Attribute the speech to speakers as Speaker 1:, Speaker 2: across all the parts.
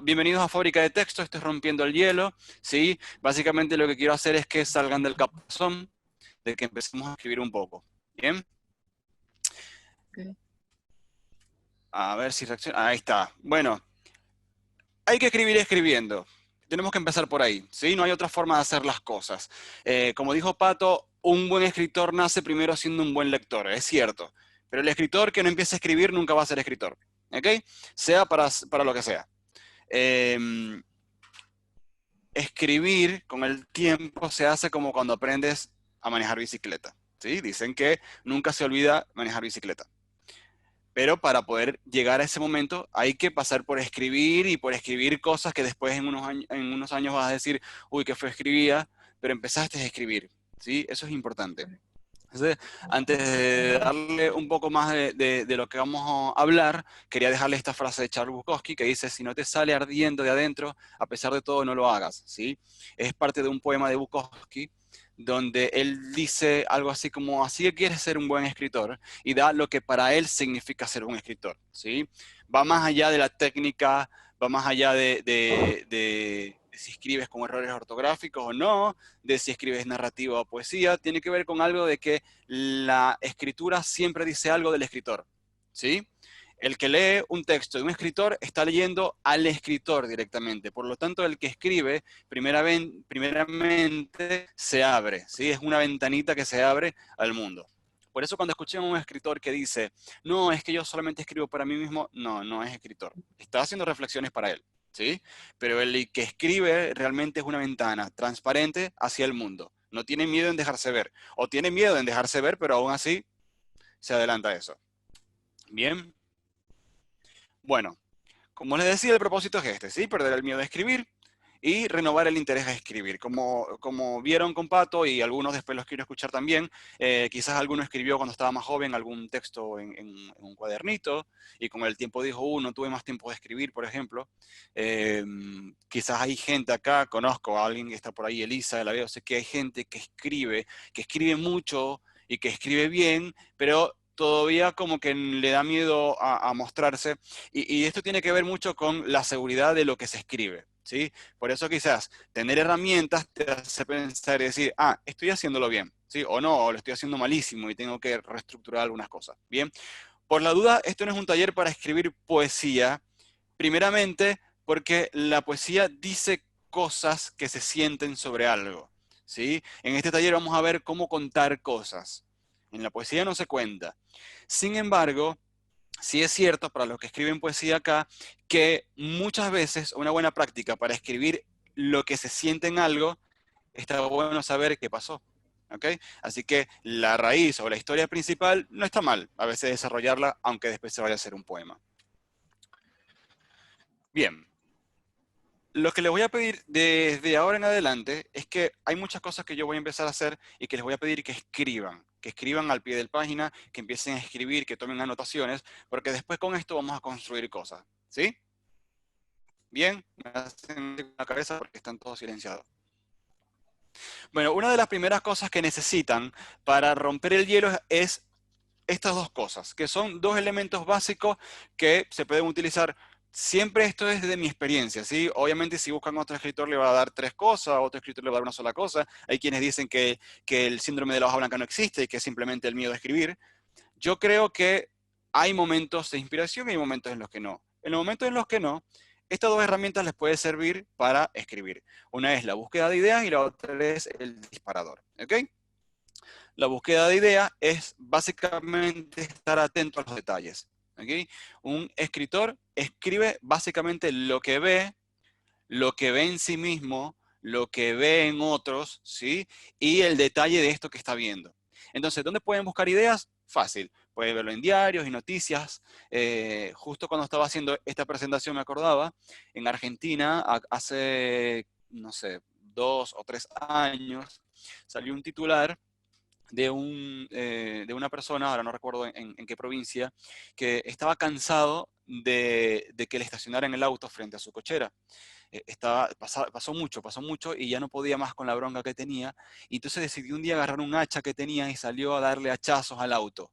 Speaker 1: bienvenidos a Fábrica de Texto, esto es Rompiendo el Hielo, ¿sí? Básicamente lo que quiero hacer es que salgan del capuzón, de que empecemos a escribir un poco, ¿bien?
Speaker 2: Ok.
Speaker 1: A ver si reacciona, ahí está. Bueno, hay que escribir escribiendo, tenemos que empezar por ahí, ¿sí? No hay otra forma de hacer las cosas. Como dijo Pato, un buen escritor nace primero siendo un buen lector, es cierto, pero el escritor que no empieza a escribir nunca va a ser escritor, ¿ok? Sea para lo que sea. Eh, Escribir con el tiempo se hace como cuando aprendes a manejar bicicleta. ¿Sí? Dicen que nunca se olvida manejar bicicleta. Pero para poder llegar a ese momento hay que pasar por escribir y por escribir cosas que después en unos años vas a decir, uy, qué fue escribía, pero empezaste a escribir. ¿Sí? Eso es importante. Entonces, antes de darle un poco más de lo que vamos a hablar, quería dejarle esta frase de Charles Bukowski que dice, si no te sale ardiendo de adentro, a pesar de todo, no lo hagas, ¿sí? Es parte de un poema de Bukowski donde él dice algo así como, así que quieres ser un buen escritor, y da lo que para él significa ser un escritor, ¿sí? Va más allá de la técnica, va más allá de si escribes con errores ortográficos o no, de si escribes narrativa o poesía, tiene que ver con algo de que la escritura siempre dice algo del escritor, ¿sí? El que lee un texto de un escritor está leyendo al escritor directamente. Por lo tanto, el que escribe primeramente se abre, ¿sí? Es una ventanita que se abre al mundo. Por eso cuando escuché a un escritor que dice, no, es que yo solamente escribo para mí mismo, no, no es escritor. Está haciendo reflexiones para él, ¿sí? Pero el que escribe realmente es una ventana transparente hacia el mundo. No tiene miedo en dejarse ver. O tiene miedo en dejarse ver, pero aún así se adelanta a eso. Bien. Bueno, como les decía, el propósito es este, ¿sí? Perder el miedo a escribir y renovar el interés a escribir. Como vieron con Pato y algunos después los quiero escuchar también, quizás alguno escribió cuando estaba más joven algún texto en un cuadernito y con el tiempo dijo, no tuve más tiempo de escribir, por ejemplo. Quizás hay gente acá, conozco a alguien que está por ahí, Elisa, la veo, sé que hay gente que escribe mucho y que escribe bien, pero todavía como que le da miedo a mostrarse y esto tiene que ver mucho con la seguridad de lo que se escribe, ¿sí? Por eso quizás tener herramientas te hace pensar y decir, estoy haciéndolo bien, ¿sí? O no, o lo estoy haciendo malísimo y tengo que reestructurar algunas cosas, ¿bien? Por la duda, esto no es un taller para escribir poesía, primeramente porque la poesía dice cosas que se sienten sobre algo, ¿sí? En este taller vamos a ver cómo contar cosas. En la poesía no se cuenta. Sin embargo, sí es cierto, para los que escriben poesía acá, que muchas veces una buena práctica para escribir lo que se siente en algo, está bueno saber qué pasó. ¿Ok? Así que la raíz o la historia principal no está mal, a veces desarrollarla, aunque después se vaya a hacer un poema. Bien, lo que les voy a pedir desde ahora en adelante es que hay muchas cosas que yo voy a empezar a hacer y que les voy a pedir que escriban al pie de la página, que empiecen a escribir, que tomen anotaciones, porque después con esto vamos a construir cosas. ¿Sí? Bien, me hacen la cabeza porque están todos silenciados. Bueno, una de las primeras cosas que necesitan para romper el hielo es estas dos cosas, que son dos elementos básicos que se pueden utilizar. Siempre esto es de mi experiencia, ¿sí? Obviamente si buscan a otro escritor le va a dar tres cosas, otro escritor le va a dar una sola cosa. Hay quienes dicen que el síndrome de la hoja blanca no existe y que es simplemente el miedo a escribir. Yo creo que hay momentos de inspiración y hay momentos en los que no. En los momentos en los que no, estas dos herramientas les puede servir para escribir. Una es la búsqueda de ideas y la otra es el disparador. ¿Ok? La búsqueda de ideas es básicamente estar atento a los detalles. ¿Ok? Un escritor escribe básicamente lo que ve en sí mismo, lo que ve en otros, ¿sí? Y el detalle de esto que está viendo. Entonces, ¿dónde pueden buscar ideas? Fácil. Pueden verlo en diarios y noticias. Justo cuando estaba haciendo esta presentación me acordaba, en Argentina, hace, no sé, 2 o 3 años, salió un titular de una persona, ahora no recuerdo en qué provincia, que estaba cansado de que le estacionaran el auto frente a su cochera. Pasó mucho y ya no podía más con la bronca que tenía. Y entonces decidió un día agarrar un hacha que tenía y salió a darle hachazos al auto.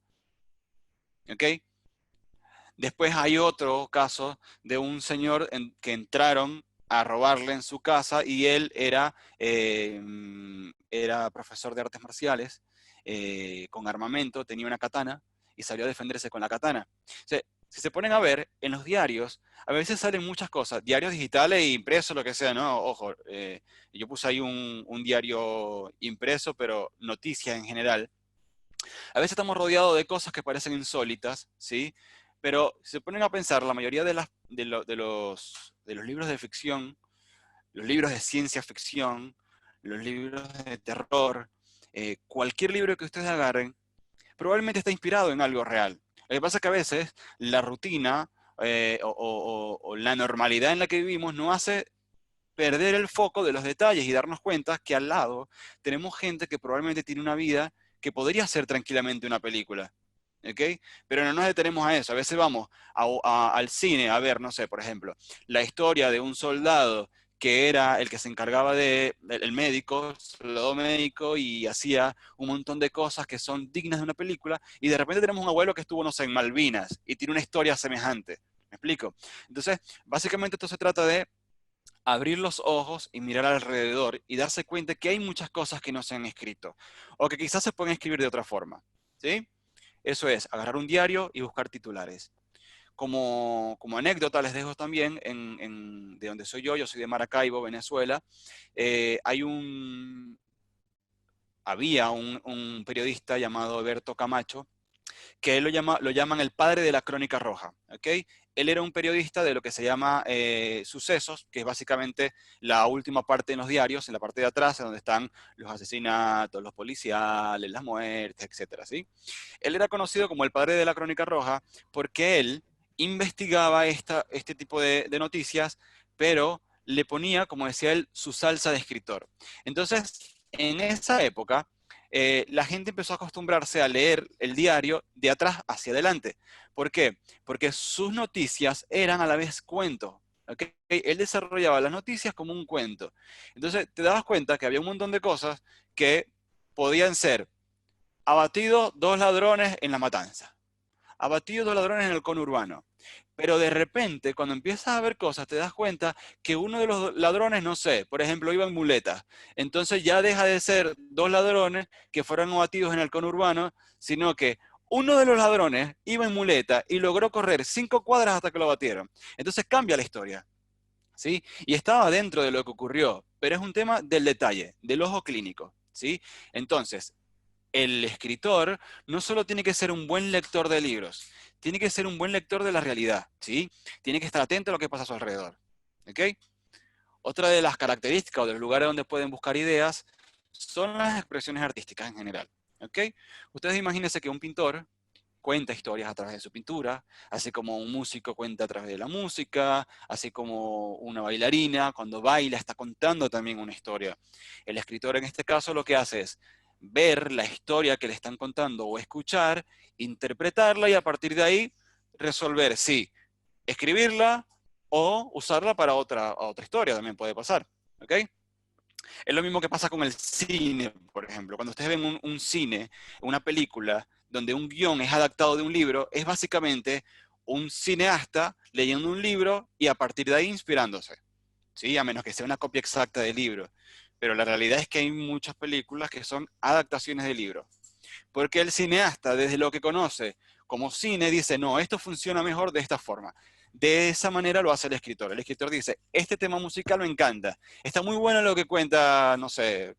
Speaker 1: ¿Ok? Después hay otro caso de un señor que entraron a robarle en su casa y él era profesor de artes marciales, con armamento, tenía una katana y salió a defenderse con la katana. O sea, si se ponen a ver, en los diarios, a veces salen muchas cosas, diarios digitales e impresos, lo que sea, ¿no? Ojo, yo puse ahí un diario impreso, pero noticias en general. A veces estamos rodeados de cosas que parecen insólitas, ¿sí? Pero si se ponen a pensar, la mayoría de los libros de ficción, los libros de ciencia ficción, los libros de terror, cualquier libro que ustedes agarren, probablemente está inspirado en algo real. Lo que pasa es que a veces la rutina o la normalidad en la que vivimos nos hace perder el foco de los detalles y darnos cuenta que al lado tenemos gente que probablemente tiene una vida que podría ser tranquilamente una película. ¿Ok? Pero no nos detenemos a eso. A veces vamos al cine a ver, no sé, por ejemplo, la historia de un soldado que era el que se encargaba el médico, soldado médico, y hacía un montón de cosas que son dignas de una película, y de repente tenemos un abuelo que estuvo, no sé, en Malvinas, y tiene una historia semejante. ¿Me explico? Entonces, básicamente esto se trata de abrir los ojos y mirar alrededor y darse cuenta que hay muchas cosas que no se han escrito o que quizás se pueden escribir de otra forma. ¿Sí? Eso es, agarrar un diario y buscar titulares. Como anécdota les dejo también, de donde soy yo soy de Maracaibo, Venezuela, hay había un periodista llamado Alberto Camacho, que él lo llaman el padre de la crónica roja, ¿ok? Él era un periodista de lo que se llama sucesos, que es básicamente la última parte en los diarios, en la parte de atrás, en donde están los asesinatos, los policiales, las muertes, etcétera, ¿sí? Él era conocido como el padre de la crónica roja porque él investigaba este tipo de noticias, pero le ponía, como decía él, su salsa de escritor. Entonces, en esa época, la gente empezó a acostumbrarse a leer el diario de atrás hacia adelante. ¿Por qué? Porque sus noticias eran a la vez cuentos. ¿Okay? Él desarrollaba las noticias como un cuento. Entonces te dabas cuenta que había un montón de cosas que podían ser abatido 2 ladrones en la matanza, abatido 2 ladrones en el conurbano. Pero de repente, cuando empiezas a ver cosas, te das cuenta que uno de los ladrones, no sé, por ejemplo, iba en muletas. Entonces ya deja de ser 2 ladrones que fueron abatidos en el conurbano, sino que uno de los ladrones iba en muleta y logró correr 5 cuadras hasta que lo batieron. Entonces cambia la historia, ¿sí? Y estaba dentro de lo que ocurrió, pero es un tema del detalle, del ojo clínico, ¿sí? Entonces, el escritor no solo tiene que ser un buen lector de libros, tiene que ser un buen lector de la realidad, ¿sí? Tiene que estar atento a lo que pasa a su alrededor, ¿ok? Otra de las características o de los lugares donde pueden buscar ideas son las expresiones artísticas en general, ¿ok? Ustedes imagínense que un pintor cuenta historias a través de su pintura, así como un músico cuenta a través de la música, así como una bailarina cuando baila está contando también una historia. El escritor en este caso lo que hace es ver la historia que le están contando o escuchar, interpretarla y a partir de ahí resolver si escribirla o usarla para otra historia, también puede pasar. ¿Ok? Es lo mismo que pasa con el cine, por ejemplo. Cuando ustedes ven un cine, una película, donde un guión es adaptado de un libro, es básicamente un cineasta leyendo un libro y a partir de ahí inspirándose. ¿Sí? A menos que sea una copia exacta del libro. Pero la realidad es que hay muchas películas que son adaptaciones de libros. Porque el cineasta, desde lo que conoce como cine, dice, no, esto funciona mejor de esta forma. De esa manera lo hace el escritor. El escritor dice, este tema musical me encanta. Está muy bueno lo que cuenta, no sé,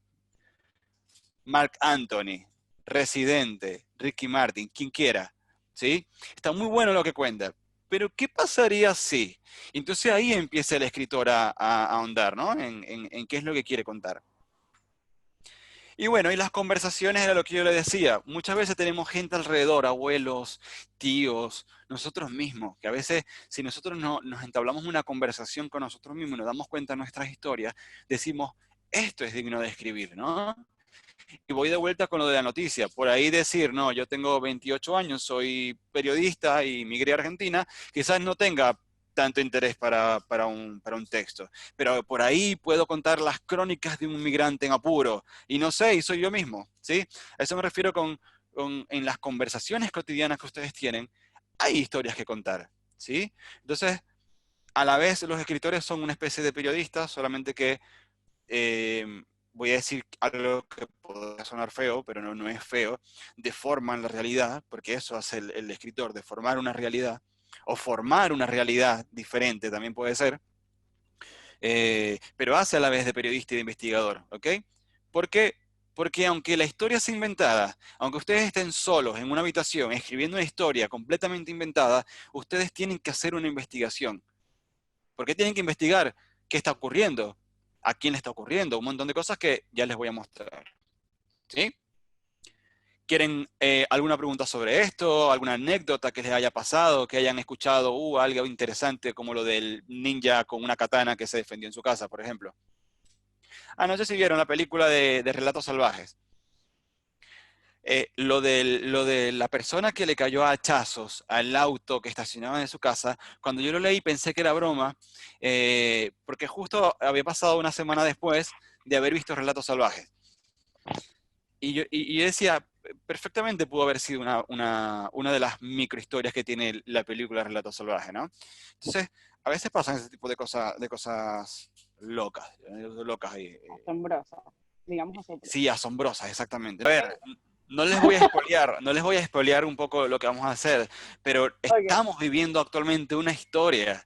Speaker 1: Mark Anthony, Residente, Ricky Martin, quien quiera. ¿Sí? Está muy bueno lo que cuenta. Pero ¿qué pasaría si? Entonces ahí empieza el escritor a ahondar, ¿no? En qué es lo que quiere contar. Y bueno, y las conversaciones era lo que yo le decía. Muchas veces tenemos gente alrededor, abuelos, tíos, nosotros mismos, que a veces si nosotros no, nos entablamos una conversación con nosotros mismos y nos damos cuenta de nuestras historias, decimos, esto es digno de escribir, ¿no? Y voy de vuelta con lo de la noticia. Por ahí decir, no, yo tengo 28 años, soy periodista y migré a Argentina, quizás no tenga tanto interés para un texto. Pero por ahí puedo contar las crónicas de un migrante en apuro. Y no sé, y soy yo mismo, ¿sí? A eso me refiero en las conversaciones cotidianas que ustedes tienen. hay historias que contar, ¿sí? Entonces, a la vez los escritores son una especie de periodistas, solamente que voy a decir algo que puede sonar feo, pero no es feo, deforman la realidad, porque eso hace el escritor, deformar una realidad, o formar una realidad diferente también puede ser, pero hace a la vez de periodista y de investigador, ¿ok? ¿Por qué? Porque aunque la historia sea inventada, aunque ustedes estén solos en una habitación escribiendo una historia completamente inventada, ustedes tienen que hacer una investigación. ¿Por qué tienen que investigar qué está ocurriendo? ¿A quién le está ocurriendo? Un montón de cosas que ya les voy a mostrar. ¿Sí? ¿Quieren alguna pregunta sobre esto? ¿Alguna anécdota que les haya pasado? ¿Que hayan escuchado algo interesante como lo del ninja con una katana que se defendió en su casa, por ejemplo? Ah, no sé si vieron la película de Relatos Salvajes. Lo de la persona que le cayó a hachazos al auto que estacionaba en su casa, cuando yo lo leí pensé que era broma, porque justo había pasado una semana después de haber visto Relatos Salvajes. Y yo decía, perfectamente pudo haber sido una de las microhistorias que tiene la película Relatos Salvajes, ¿no? Entonces, a veces pasan ese tipo de cosas locas, locas.
Speaker 2: Asombrosa, digamos asombrosa.
Speaker 1: Sí, asombrosas, exactamente. A ver, no les voy a spoilear, no les voy a spoilear un poco lo que vamos a hacer, pero
Speaker 2: Ok,
Speaker 1: estamos viviendo actualmente una
Speaker 2: estamos
Speaker 1: historia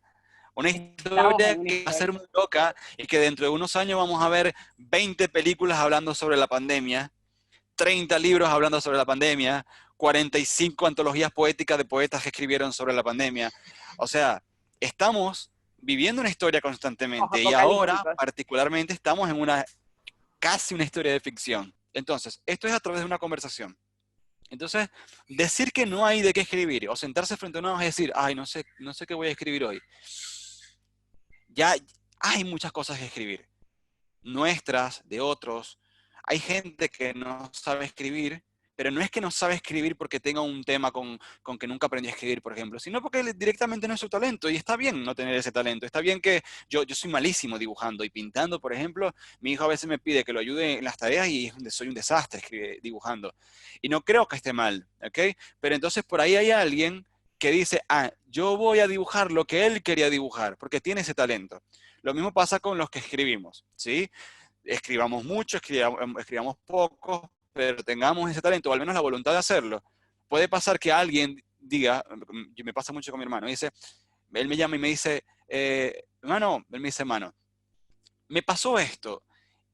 Speaker 2: en una
Speaker 1: que va a ser
Speaker 2: historia.
Speaker 1: muy loca y que dentro de unos años vamos a ver 20 películas hablando sobre la pandemia, 30 libros hablando sobre la pandemia, 45 antologías poéticas de poetas que escribieron sobre la pandemia. O sea, estamos viviendo una historia constantemente y ahora
Speaker 2: Apocalípticos.
Speaker 1: particularmente estamos en casi una historia de ficción. Entonces, esto es a través de una conversación. Entonces, decir que no hay de qué escribir o sentarse frente a una hoja y decir, ay, no sé qué voy a escribir hoy. Ya hay muchas cosas que escribir, nuestras, de otros. Hay gente que no sabe escribir, pero no es que no sabe escribir porque tenga un tema con que nunca aprendió a escribir, por ejemplo, sino porque directamente no es su talento. Y está bien no tener ese talento. Está bien que yo soy malísimo dibujando y pintando, por ejemplo. Mi hijo a veces me pide que lo ayude en las tareas y soy un desastre dibujando. Y no creo que esté mal, ¿ok? Pero entonces por ahí hay alguien que dice, ah, yo voy a dibujar lo que él quería dibujar, porque tiene ese talento. Lo mismo pasa con los que escribimos, ¿sí? Escribamos mucho, escribamos poco, pero tengamos ese talento, o al menos la voluntad de hacerlo. Puede pasar que alguien diga, me pasa mucho con mi hermano, dice, él me llama y me dice, hermano, él me dice, hermano, me pasó esto,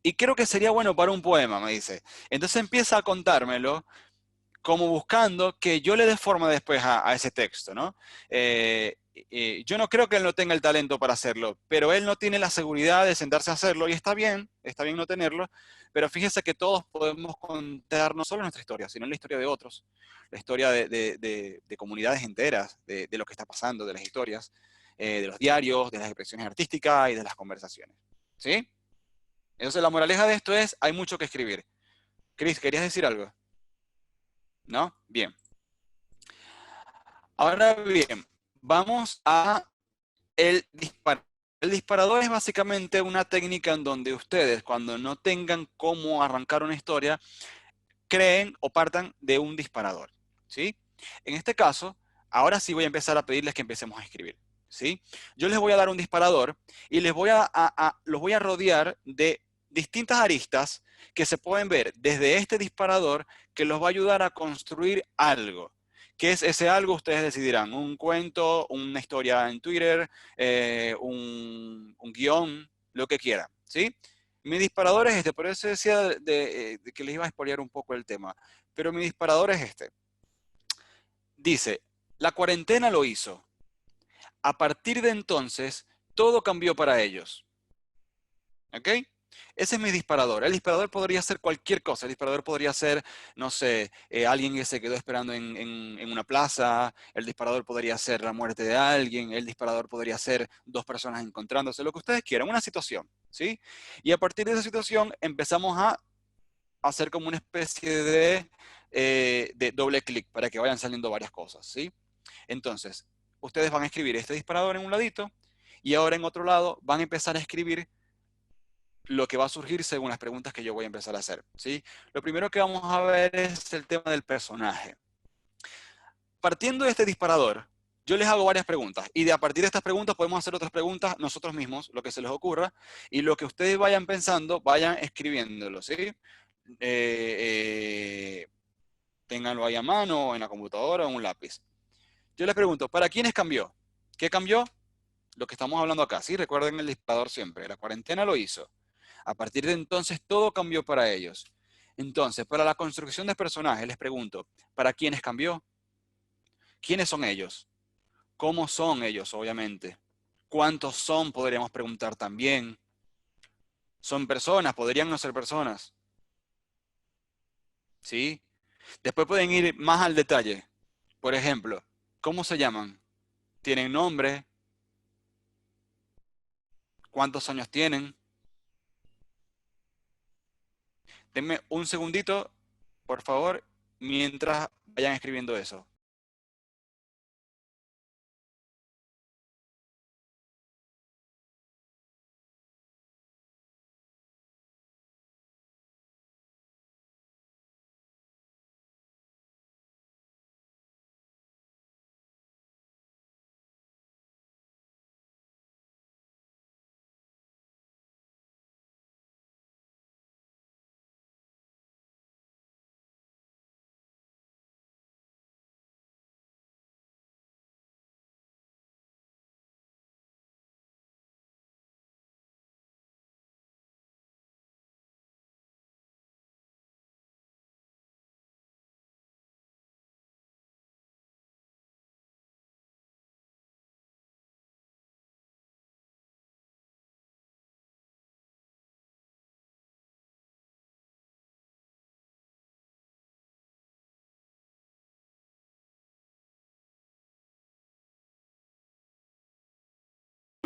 Speaker 1: y creo que sería bueno para un poema, me dice. Entonces empieza a contármelo, como buscando que yo le dé forma después a ese texto, ¿no? Yo no creo que él no tenga el talento para hacerlo, pero él no tiene la seguridad de sentarse a hacerlo, y está bien no tenerlo, pero fíjese que todos podemos contar no solo nuestra historia, sino la historia de otros, la historia de comunidades enteras, de lo que está pasando, de las historias, de los diarios, de las expresiones artísticas y de las conversaciones. ¿Sí? Entonces la moraleja de esto es, hay mucho que escribir. Chris, ¿querías decir algo? ¿No? Bien. Ahora bien, vamos a el disparador. El disparador es básicamente una técnica en donde ustedes, cuando no tengan cómo arrancar una historia, creen o partan de un disparador, ¿sí? En este caso, ahora sí voy a empezar a pedirles que empecemos a escribir, ¿sí? Yo les voy a dar un disparador y los voy a rodear de distintas aristas que se pueden ver desde este disparador que los va a ayudar a construir algo. ¿Qué es ese algo? Ustedes decidirán. Un cuento, una historia en Twitter, un guión, lo que quieran, ¿sí? Mi disparador es este, por eso decía de que les iba a spoilear un poco el tema. Pero mi disparador es este. Dice, la cuarentena lo hizo. A partir de entonces, todo cambió para ellos. ¿Ok? Ese es mi disparador. El disparador podría ser cualquier cosa. El disparador podría ser, no sé, alguien que se quedó esperando en una plaza. El disparador podría ser la muerte de alguien. El disparador podría ser dos personas encontrándose. Lo que ustedes quieran, una situación. ¿Sí? Y a partir de esa situación empezamos a hacer como una especie de doble clic para que vayan saliendo varias cosas, ¿sí? Entonces, ustedes van a escribir este disparador en un ladito y ahora en otro lado van a empezar a escribir lo que va a surgir según las preguntas que yo voy a empezar a hacer, ¿sí? Lo primero que vamos a ver es el tema del personaje. partiendo de este disparador, yo les hago varias preguntas. Y a partir de estas preguntas podemos hacer otras preguntas nosotros mismos, lo que se les ocurra. Y lo que ustedes vayan pensando, vayan escribiéndolo, ¿sí? Ténganlo ahí a mano, o en la computadora, o en un lápiz. Yo les pregunto, ¿para quiénes cambió? ¿Qué cambió? Lo que estamos hablando acá, ¿sí? Recuerden el disparador siempre. La cuarentena lo hizo. A partir de entonces, todo cambió para ellos. Entonces, para la construcción de personajes, les pregunto, ¿para quiénes cambió? ¿Quiénes son ellos? ¿Cómo son ellos, obviamente? ¿Cuántos son? Podríamos preguntar también. ¿Son personas? ¿Podrían no ser personas? ¿Sí? Después pueden ir más al detalle. Por ejemplo, ¿cómo se llaman? ¿Tienen nombre? ¿Cuántos años tienen? Denme un segundito, por favor, mientras vayan escribiendo eso.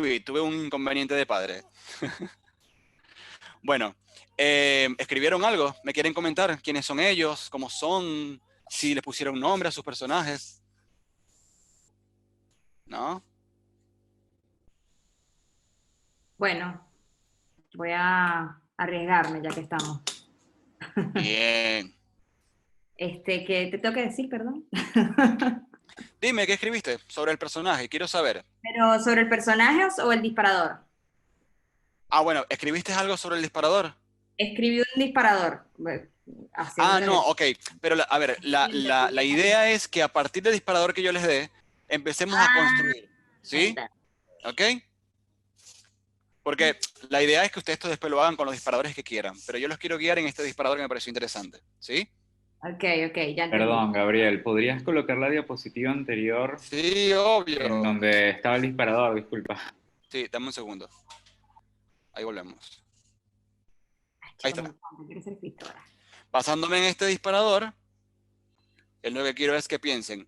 Speaker 1: Uy, tuve un inconveniente de padre. Bueno, ¿escribieron algo? ¿Me quieren comentar quiénes son ellos? ¿Cómo son? ¿Si les pusieron nombre a sus personajes? ¿No?
Speaker 3: Bueno, voy a arriesgarme ya que estamos.
Speaker 1: Bien.
Speaker 3: ¿Qué te tengo que decir, perdón?
Speaker 1: Dime, ¿qué escribiste sobre el personaje? Quiero saber.
Speaker 3: ¿Pero sobre el personaje o el disparador?
Speaker 1: Ah, bueno, ¿escribiste algo sobre el disparador?
Speaker 3: Escribí un disparador,
Speaker 1: Ah,
Speaker 3: haciéndole
Speaker 1: no, ok. Pero, a ver, la idea es que a partir del disparador que yo les dé, empecemos a
Speaker 3: Ah,
Speaker 1: construir. ¿Sí? ¿Ok? Porque la idea es que ustedes esto después lo hagan con los disparadores que quieran. Pero yo los quiero guiar en este disparador que me pareció interesante. ¿Sí?
Speaker 3: ok, ya entendí.
Speaker 4: Perdón, Gabriel, ¿podrías colocar la diapositiva anterior
Speaker 1: Sí,
Speaker 4: en
Speaker 1: obvio.
Speaker 4: donde estaba el disparador? Disculpa.
Speaker 1: Sí, dame un segundo. Ahí volvemos.
Speaker 3: Ay,
Speaker 1: Ahí
Speaker 3: chico, me
Speaker 1: está.
Speaker 3: encanta, quiero ser escritora.
Speaker 1: Basándome en este disparador, lo que quiero es que piensen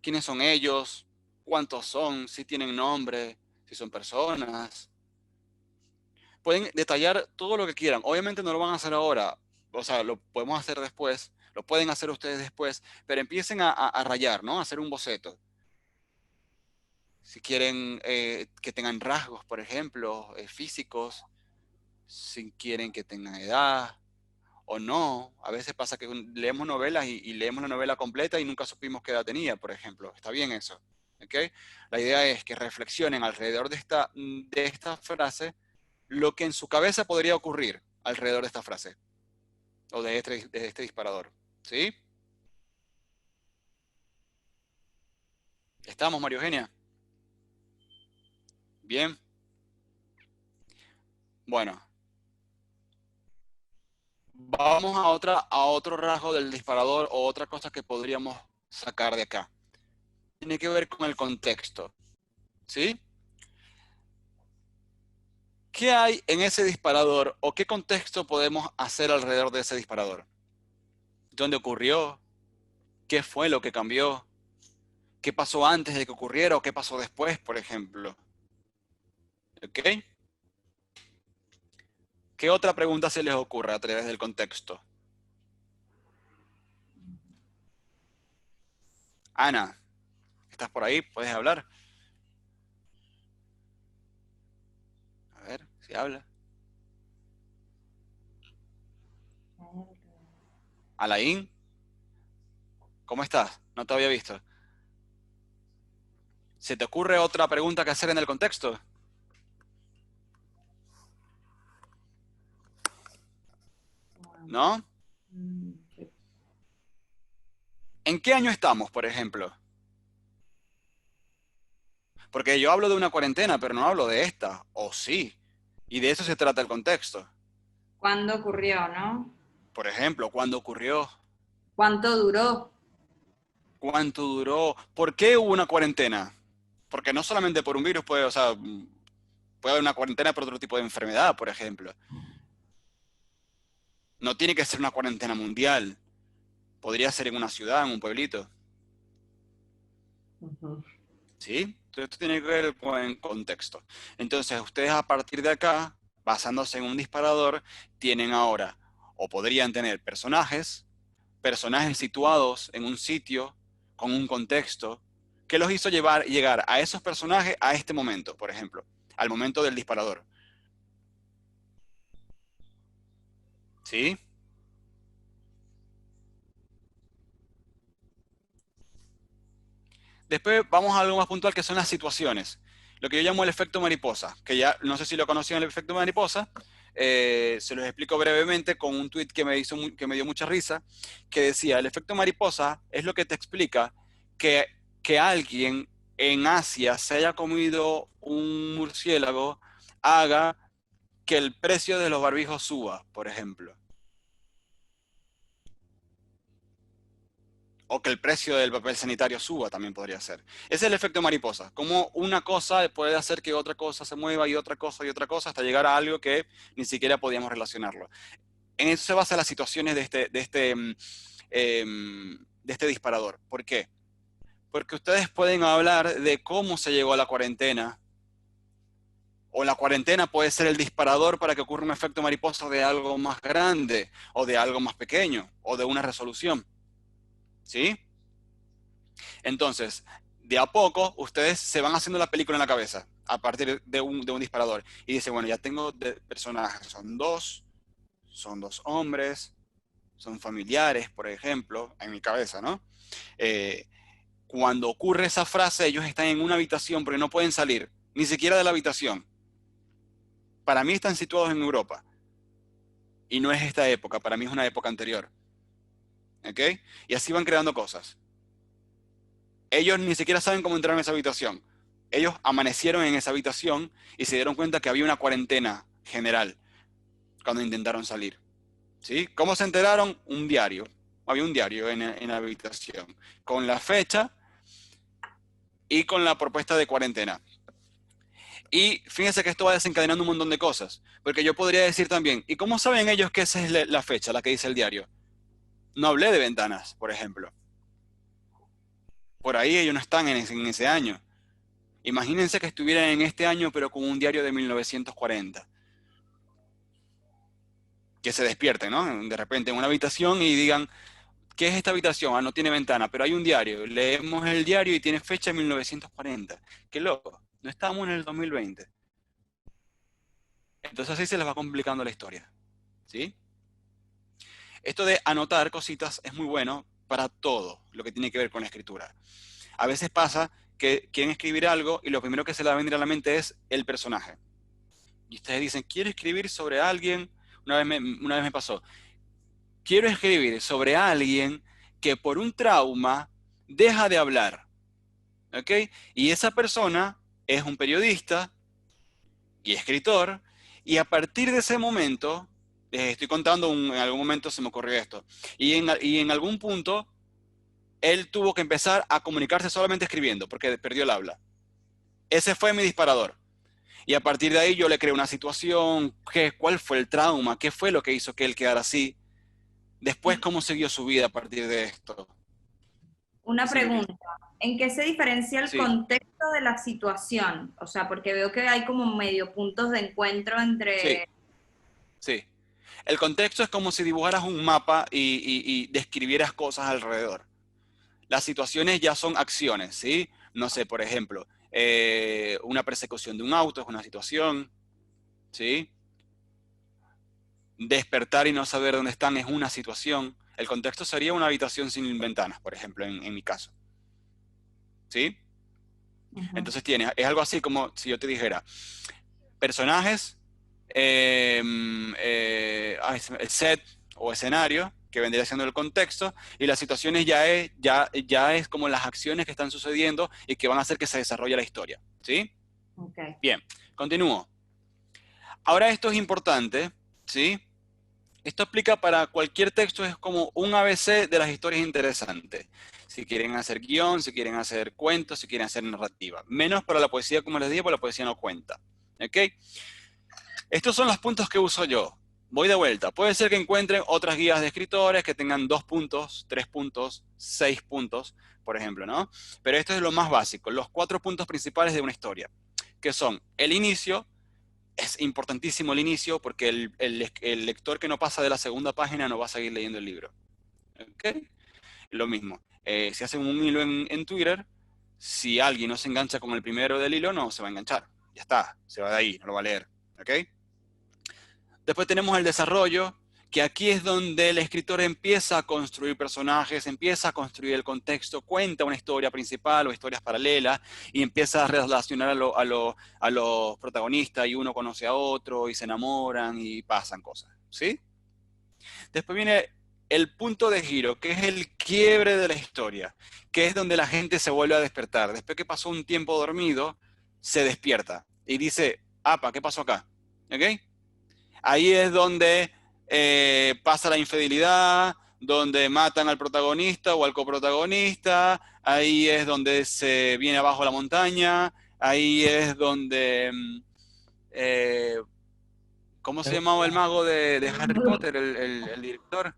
Speaker 1: quiénes son ellos, cuántos son, si tienen nombre, si son personas. Pueden detallar todo lo que quieran. Obviamente no lo van a hacer ahora, o sea, lo podemos hacer después, lo pueden hacer ustedes después, pero empiecen a rayar, ¿no? A hacer un boceto. Si quieren que tengan rasgos, por ejemplo, físicos, si quieren que tengan edad o no. A veces pasa que leemos novelas y leemos la novela completa y nunca supimos qué edad tenía, por ejemplo. Está bien eso. ¿Ok? La idea es que reflexionen alrededor de esta frase lo que en su cabeza podría ocurrir alrededor de esta frase o de este disparador. ¿Sí? ¿Estamos, María Eugenia? Bien. Bueno, vamos a otro rasgo del disparador o otra cosa que podríamos sacar de acá. Tiene que ver con el contexto. ¿Sí? ¿Qué hay en ese disparador o qué contexto podemos hacer alrededor de ese disparador? ¿Dónde ocurrió? ¿Qué fue lo que cambió? ¿Qué pasó antes de que ocurriera o qué pasó después, por ejemplo? ¿Ok? ¿Qué otra pregunta se les ocurre a través del contexto? Ana, ¿estás por ahí? ¿Puedes hablar? A ver, si habla. Alain, ¿cómo estás? No te había visto. ¿Se te ocurre otra pregunta que hacer en el contexto? ¿No?
Speaker 3: Sí.
Speaker 1: ¿En qué año estamos, por ejemplo? Porque yo hablo de una cuarentena, pero no hablo de esta, o sí. Y de eso se trata el contexto.
Speaker 3: ¿Cuándo ocurrió, no?
Speaker 1: Por ejemplo, ¿cuándo ocurrió?
Speaker 3: ¿Cuánto duró?
Speaker 1: ¿Cuánto duró? ¿Por qué hubo una cuarentena? Porque no solamente por un virus puede, o sea, puede haber una cuarentena por otro tipo de enfermedad, por ejemplo. No tiene que ser una cuarentena mundial. Podría ser en una ciudad, en un pueblito.
Speaker 3: Ujú.
Speaker 1: ¿Sí? Entonces, esto tiene que ver con el contexto. Entonces, ustedes a partir de acá, basándose en un disparador, tienen ahora, o podrían tener personajes situados en un sitio, con un contexto, que los hizo llegar a esos personajes a este momento, por ejemplo, al momento del disparador. ¿Sí? Después vamos a algo más puntual que son las situaciones. Lo que yo llamo el efecto mariposa, que ya no sé si lo conocían el efecto mariposa, se los explico brevemente con un tweet que me dio mucha risa, que decía, el efecto mariposa es lo que te explica que, que alguien en Asia se haya comido un murciélago, haga que el precio de los barbijos suba, por ejemplo. O que el precio del papel sanitario suba, también podría ser. Ese es el efecto mariposa. Como una cosa puede hacer que otra cosa se mueva y otra cosa, hasta llegar a algo que ni siquiera podíamos relacionarlo. En eso se basan las situaciones de este disparador. ¿Por qué? Porque ustedes pueden hablar de cómo se llegó a la cuarentena, o la cuarentena puede ser el disparador para que ocurra un efecto mariposa de algo más grande, o de algo más pequeño, o de una resolución. ¿Sí? Entonces, de a poco, ustedes se van haciendo la película en la cabeza a partir de un disparador. Y dice, bueno, ya tengo personajes, son dos hombres, son familiares, por ejemplo, en mi cabeza, ¿no? Eh, Cuando ocurre esa frase, ellos están en una habitación porque no pueden salir, ni siquiera de la habitación. Para mí están situados en Europa. Y no es esta época, para mí es una época anterior. ¿Ok? Y así van creando cosas. Ellos ni siquiera saben cómo entrar en esa habitación. Ellos amanecieron en esa habitación y se dieron cuenta que había una cuarentena general cuando intentaron salir. ¿Sí? ¿Cómo se enteraron? Un diario. Había un diario en la habitación, con la fecha y con la propuesta de cuarentena. Y fíjense que esto va desencadenando un montón de cosas, porque yo podría decir también, ¿y cómo saben ellos que esa es la fecha, la que dice el diario? No hablé de ventanas, por ejemplo. Por ahí ellos no están en ese año. Imagínense que estuvieran en este año, pero con un diario de 1940. Que se despierten, ¿no? De repente en una habitación y digan, ¿qué es esta habitación? Ah, no tiene ventana, pero hay un diario. Leemos el diario y tiene fecha de 1940. Qué loco. No estamos en el 2020. Entonces así se les va complicando la historia. ¿Sí? Esto de anotar cositas es muy bueno para todo lo que tiene que ver con la escritura. A veces pasa que quieren escribir algo y lo primero que se le va a venir a la mente es el personaje. Y ustedes dicen, quiero escribir sobre alguien. Una vez me pasó, quiero escribir sobre alguien que por un trauma deja de hablar. ¿Ok? Y esa persona es un periodista y escritor, y a partir de ese momento, les estoy contando, en algún momento se me ocurrió esto, y en algún punto, él tuvo que empezar a comunicarse solamente escribiendo, porque perdió el habla. Ese fue mi disparador. Y a partir de ahí yo le creé una situación, cuál fue el trauma, qué fue lo que hizo que él quedara así, después cómo siguió su vida a partir de esto.
Speaker 3: Una
Speaker 1: Sí,
Speaker 3: pregunta, ¿en qué se diferencia el
Speaker 1: sí,
Speaker 3: contexto de la situación? O sea, porque veo que hay como medio puntos de encuentro
Speaker 1: sí,
Speaker 3: entre...
Speaker 1: sí. El contexto es como si dibujaras un mapa y describieras cosas alrededor. Las situaciones ya son acciones, ¿sí? No sé, por ejemplo, una persecución de un auto es una situación, ¿sí? Despertar y no saber dónde están es una situación. El contexto sería una habitación sin ventanas, por ejemplo, en mi caso. ¿Sí?
Speaker 3: Ujú.
Speaker 1: Entonces es algo así como si yo te dijera, personajes, el set o escenario, que vendría siendo el contexto, y las situaciones ya es como las acciones que están sucediendo y que van a hacer que se desarrolle la historia, ¿sí?
Speaker 3: Ok.
Speaker 1: Bien, continúo. Ahora esto es importante, ¿sí? Esto aplica para cualquier texto, es como un ABC de las historias interesantes. Si quieren hacer guión, si quieren hacer cuentos, si quieren hacer narrativa. Menos para la poesía, como les dije, porque la poesía no cuenta. ¿Ok? Estos son los puntos que uso yo. Voy de vuelta. Puede ser que encuentren otras guías de escritores que tengan 2 puntos, 3 puntos, 6 puntos, por ejemplo, ¿no? Pero esto es lo más básico, los 4 puntos principales de una historia, que son el inicio. Es importantísimo el inicio porque el lector que no pasa de la segunda página no va a seguir leyendo el libro. ¿Ok? Lo mismo. Si hacen un hilo en Twitter, si alguien no se engancha con el primero del hilo, no se va a enganchar. Ya está, se va de ahí, no lo va a leer. ¿Ok? Después tenemos el desarrollo, que aquí es donde el escritor empieza a construir personajes, empieza a construir el contexto, cuenta una historia principal o historias paralelas y empieza a relacionar a los protagonistas y uno conoce a otro y se enamoran y pasan cosas, ¿sí? Después viene el punto de giro, que es el quiebre de la historia, que es donde la gente se vuelve a despertar. Después que pasó un tiempo dormido, se despierta y dice, apa, ¿qué pasó acá? ¿Ok? Ahí es donde pasa la infidelidad, donde matan al protagonista o al coprotagonista, ahí es donde se viene abajo la montaña, ahí es donde... eh, ¿cómo se llamaba el mago de Harry Potter, el director?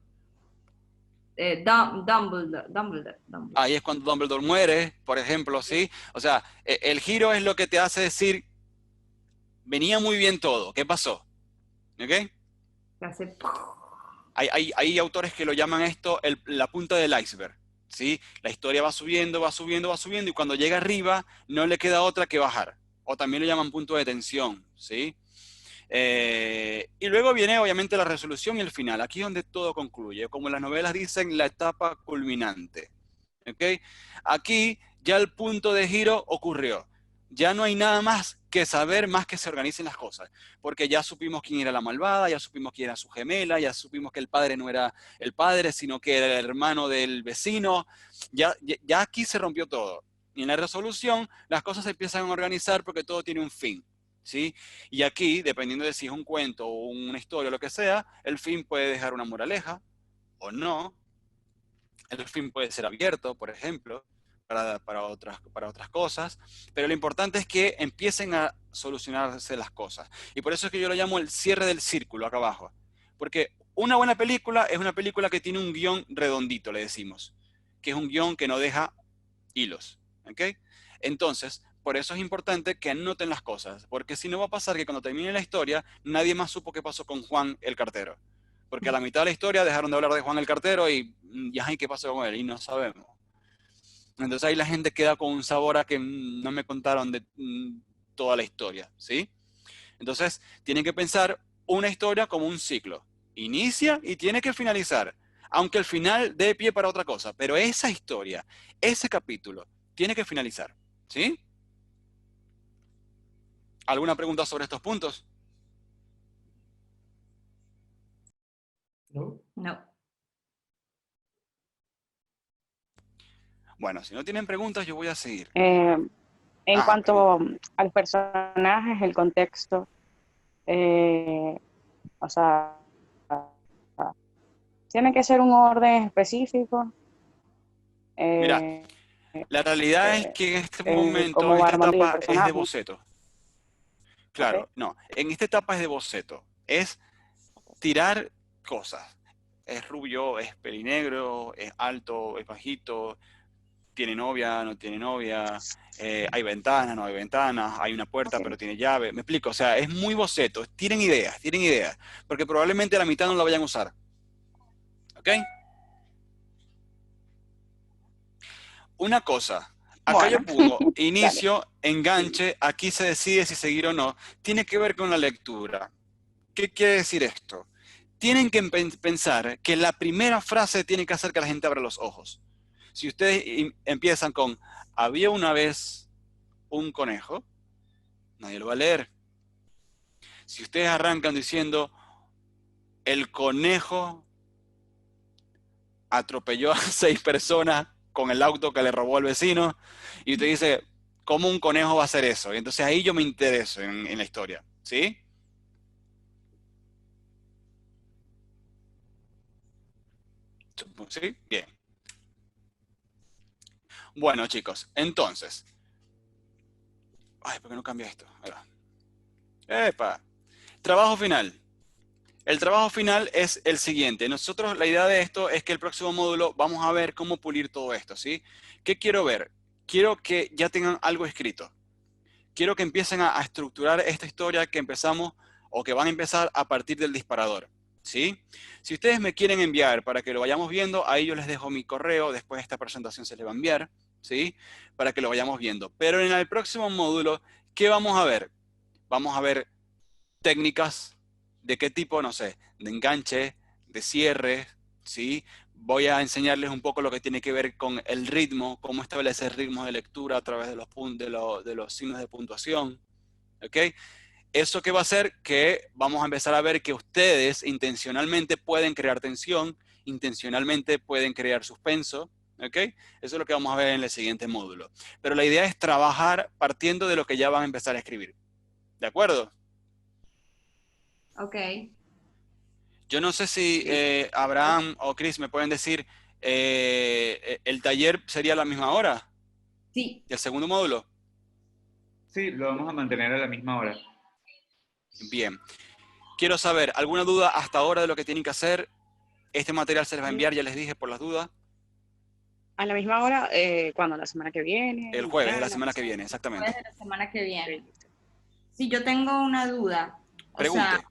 Speaker 3: Dumbledore.
Speaker 1: Ahí es cuando Dumbledore muere, por ejemplo, ¿sí? O sea, el giro es lo que te hace decir, venía muy bien todo, ¿qué pasó? ¿Ok?
Speaker 3: Que hace...
Speaker 1: Hay autores que lo llaman esto la punta del iceberg, ¿sí? La historia va subiendo, va subiendo, va subiendo, y cuando llega arriba no le queda otra que bajar. O también lo llaman punto de tensión, ¿sí? Y luego viene obviamente la resolución y el final. Aquí es donde todo concluye. Como las novelas dicen, la etapa culminante. ¿Ok? Aquí ya el punto de giro ocurrió. Ya no hay nada más que saber, más que se organicen las cosas. Porque ya supimos quién era la malvada, ya supimos quién era su gemela, ya supimos que el padre no era el padre, sino que era el hermano del vecino. Ya aquí se rompió todo. Y en la resolución, las cosas se empiezan a organizar porque todo tiene un fin. ¿Sí? Y aquí, dependiendo de si es un cuento o una historia o lo que sea, el fin puede dejar una moraleja o no. El fin puede ser abierto, por ejemplo, para otras cosas, pero lo importante es que empiecen a solucionarse las cosas. Y por eso es que yo lo llamo el cierre del círculo acá abajo. Porque una buena película es una película que tiene un guión redondito, le decimos, que es un guión que no deja hilos. ¿Ok? Entonces, por eso es importante que anoten las cosas, porque si no va a pasar que cuando termine la historia, nadie más supo qué pasó con Juan el cartero. Porque a la mitad de la historia dejaron de hablar de Juan el cartero y ya, ¿y qué pasó con él? Y no sabemos. Entonces ahí la gente queda con un sabor a que no me contaron de toda la historia, ¿sí? Entonces tienen que pensar una historia como un ciclo. Inicia y tiene que finalizar, aunque el final dé pie para otra cosa, pero esa historia, ese capítulo, tiene que finalizar, ¿sí? ¿Alguna pregunta sobre estos puntos?
Speaker 5: ¿No?
Speaker 3: No.
Speaker 1: Bueno, si no tienen preguntas, yo voy a seguir.
Speaker 2: En
Speaker 1: Pregunta.
Speaker 2: cuanto a los personajes, el contexto, o sea, tiene que ser un orden específico.
Speaker 1: Mira,
Speaker 2: eh,
Speaker 1: la realidad es que en este momento,
Speaker 2: cómo
Speaker 1: en
Speaker 2: va
Speaker 1: esta
Speaker 2: armando el
Speaker 1: etapa es de
Speaker 2: personaje.
Speaker 1: boceto.
Speaker 2: Ok.
Speaker 1: Claro, no, en esta etapa es de boceto. Es tirar cosas. Es rubio, es pelinegro, es alto, es bajito, tiene novia, no tiene novia, hay ventanas, no hay ventanas, hay una puerta
Speaker 2: Ok.
Speaker 1: pero tiene llave. Me explico, o sea, es muy boceto. Tienen ideas, porque probablemente la mitad no la vayan a usar. ¿Ok? Una cosa, acá yo
Speaker 2: Bueno,
Speaker 1: pongo
Speaker 2: dale.
Speaker 1: inicio, enganche, aquí se decide si seguir o no. Tiene que ver con la lectura. ¿Qué quiere decir esto? Tienen que pensar que la primera frase tiene que hacer que la gente abra los ojos. Si ustedes empiezan con, había una vez un conejo, nadie lo va a leer. Si ustedes arrancan diciendo, el conejo atropelló a 6 personas con el auto que le robó al vecino, y usted dice, ¿cómo un conejo va a hacer eso? Y entonces ahí yo me intereso en la historia, ¿sí? ¿Sí? Bien. Bueno, chicos, entonces. Ay, ¿por qué no cambia esto? Ahí va. ¡Epa! Trabajo final. El trabajo final es el siguiente. Nosotros, la idea de esto es que el próximo módulo vamos a ver cómo pulir todo esto, ¿sí? ¿Qué quiero ver? Quiero que ya tengan algo escrito. Quiero que empiecen a estructurar esta historia que empezamos o que van a empezar a partir del disparador, ¿sí? Si ustedes me quieren enviar para que lo vayamos viendo, ahí yo les dejo mi correo, después de esta presentación se les va a enviar, ¿sí? Para que lo vayamos viendo. Pero en el próximo módulo, ¿qué vamos a ver? Vamos a ver técnicas de qué tipo, no sé, de enganche, de cierre, ¿sí? Voy a enseñarles un poco lo que tiene que ver con el ritmo, cómo establecer ritmos de lectura a través de los signos de puntuación, ¿ok? ¿Eso qué va a hacer? Que vamos a empezar a ver que ustedes intencionalmente pueden crear tensión, intencionalmente pueden crear suspenso, ¿ok? Eso es lo que vamos a ver en el siguiente módulo. Pero la idea es trabajar partiendo de lo que ya van a empezar a escribir, ¿de acuerdo?
Speaker 3: Ok.
Speaker 1: Yo no sé si Abraham o Chris me pueden decir, ¿el taller sería a la misma hora?
Speaker 3: Sí.
Speaker 1: ¿Y el segundo módulo?
Speaker 4: Sí, lo vamos a mantener a la misma hora.
Speaker 1: Bien. Quiero saber, ¿alguna duda hasta ahora de lo que tienen que hacer? Este material se les va a enviar, ya les dije, por las dudas.
Speaker 2: A la misma hora, ¿cuándo? ¿La semana que viene?
Speaker 1: El jueves de la
Speaker 2: ¿Mañana?
Speaker 1: semana que viene,
Speaker 3: Después
Speaker 1: exactamente.
Speaker 3: de la semana que viene. Sí, yo tengo una duda. O
Speaker 1: Pregunte.
Speaker 3: sea,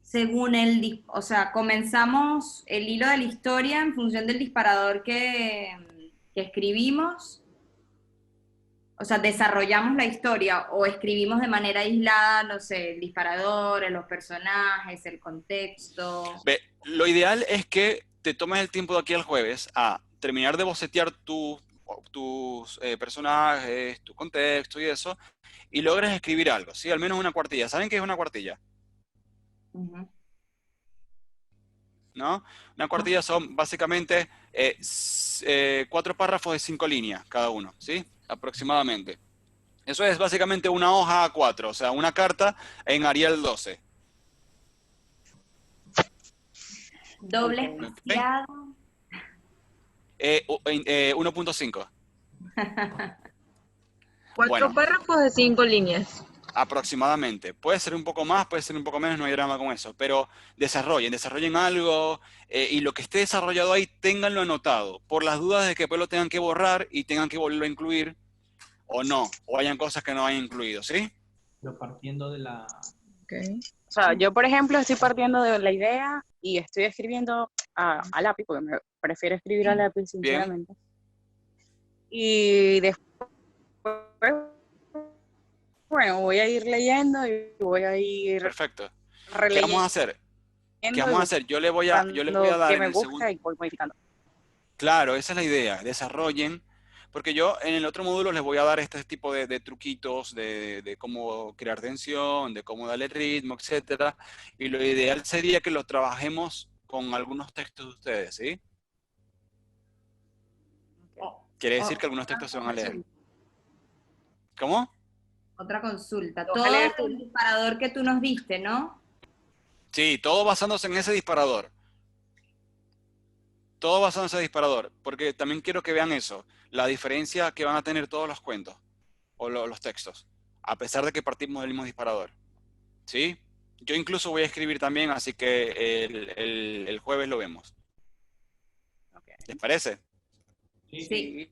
Speaker 3: según o sea, comenzamos el hilo de la historia en función del disparador que escribimos. O sea, desarrollamos la historia o escribimos de manera aislada, no sé, el disparador, los personajes, el contexto.
Speaker 1: Ve, lo ideal es que te tomes el tiempo de aquí al jueves a terminar de bocetear tus personajes, tu contexto y eso, y logres escribir algo, ¿sí? Al menos una cuartilla. ¿Saben qué es una cuartilla?
Speaker 3: Ujú.
Speaker 1: ¿No? Una cuartilla son básicamente 4 párrafos de 5 líneas cada uno, ¿sí? Aproximadamente. Eso es básicamente una hoja A4, o sea, una carta en Arial 12.
Speaker 3: Doble
Speaker 2: Ok.
Speaker 3: espaciado.
Speaker 1: 1.5.
Speaker 5: 4
Speaker 1: Bueno.
Speaker 5: párrafos de 5 líneas.
Speaker 1: Aproximadamente. Puede ser un poco más, puede ser un poco menos, no hay drama con eso, pero desarrollen algo y lo que esté desarrollado ahí, ténganlo anotado, por las dudas de que después lo tengan que borrar y tengan que volverlo a incluir o no, o hayan cosas que no hayan incluido, ¿sí?
Speaker 6: Pero partiendo de la...
Speaker 5: Okay.
Speaker 2: O sea, yo, por ejemplo, estoy partiendo de la idea y estoy escribiendo a lápiz, porque me prefiero escribir a lápiz, sinceramente. Y después, bueno, voy a ir leyendo y voy a ir
Speaker 1: Perfecto. ¿Qué
Speaker 2: releyendo.
Speaker 1: vamos a hacer? ¿Qué vamos a hacer? Yo les voy a dar
Speaker 2: que
Speaker 1: en
Speaker 2: me
Speaker 1: el
Speaker 2: gusta
Speaker 1: segundo...
Speaker 2: y voy modificando.
Speaker 1: Claro, esa es la idea, desarrollen, porque yo en el otro módulo les voy a dar este tipo de truquitos de cómo crear tensión, de cómo darle ritmo, etcétera, y lo ideal sería que lo trabajemos con algunos textos de ustedes, ¿sí? Quiere decir que algunos textos se van a leer. ¿Cómo?
Speaker 3: Otra consulta.
Speaker 2: Lo vas a
Speaker 3: Todo
Speaker 2: leer tú.
Speaker 3: el disparador que tú nos diste, ¿no?
Speaker 1: Sí, todo basándose en ese disparador. Todo basándose en ese disparador, porque también quiero que vean eso, la diferencia que van a tener todos los cuentos o los textos, a pesar de que partimos del mismo disparador. ¿Sí? Yo incluso voy a escribir también, así que el jueves lo vemos.
Speaker 2: Okay.
Speaker 1: ¿Les parece?
Speaker 3: Sí.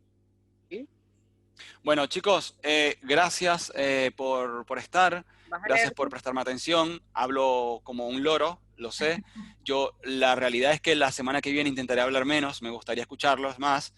Speaker 1: Bueno, chicos, gracias por estar.
Speaker 2: ¿Vas a
Speaker 1: Gracias
Speaker 2: leer
Speaker 1: por
Speaker 2: tú?
Speaker 1: prestarme atención. Hablo como un loro, lo sé. La realidad es que la semana que viene intentaré hablar menos, me gustaría escucharlos más.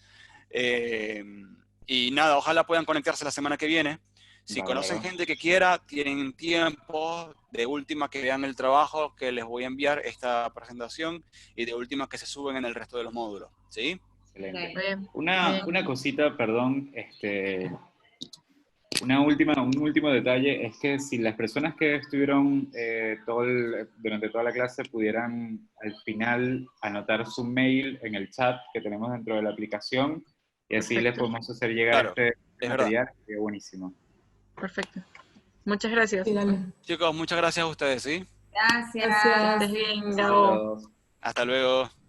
Speaker 1: Y nada, ojalá puedan conectarse la semana que viene. Si
Speaker 4: Bárbaro.
Speaker 1: conocen gente que quiera, tienen tiempo, de última que vean el trabajo que les voy a enviar esta presentación y de última que se suben en el resto de los módulos. ¿Sí?
Speaker 4: Excelente.
Speaker 3: Ok.
Speaker 5: Bien.
Speaker 4: Una cosita, perdón, Un último detalle es que si las personas que estuvieron durante toda la clase pudieran al final anotar su mail en el chat que tenemos dentro de la aplicación y así les
Speaker 5: Perfecto.
Speaker 4: podemos hacer llegar
Speaker 1: Claro,
Speaker 4: este
Speaker 1: es
Speaker 4: material, sería buenísimo.
Speaker 5: Perfecto. Muchas gracias.
Speaker 7: Sí, dale.
Speaker 1: Chicos, muchas gracias a ustedes, ¿sí?
Speaker 3: Gracias.
Speaker 5: Que estés bien,
Speaker 4: Gracias a
Speaker 5: Gabo.
Speaker 4: todos.
Speaker 1: Hasta luego.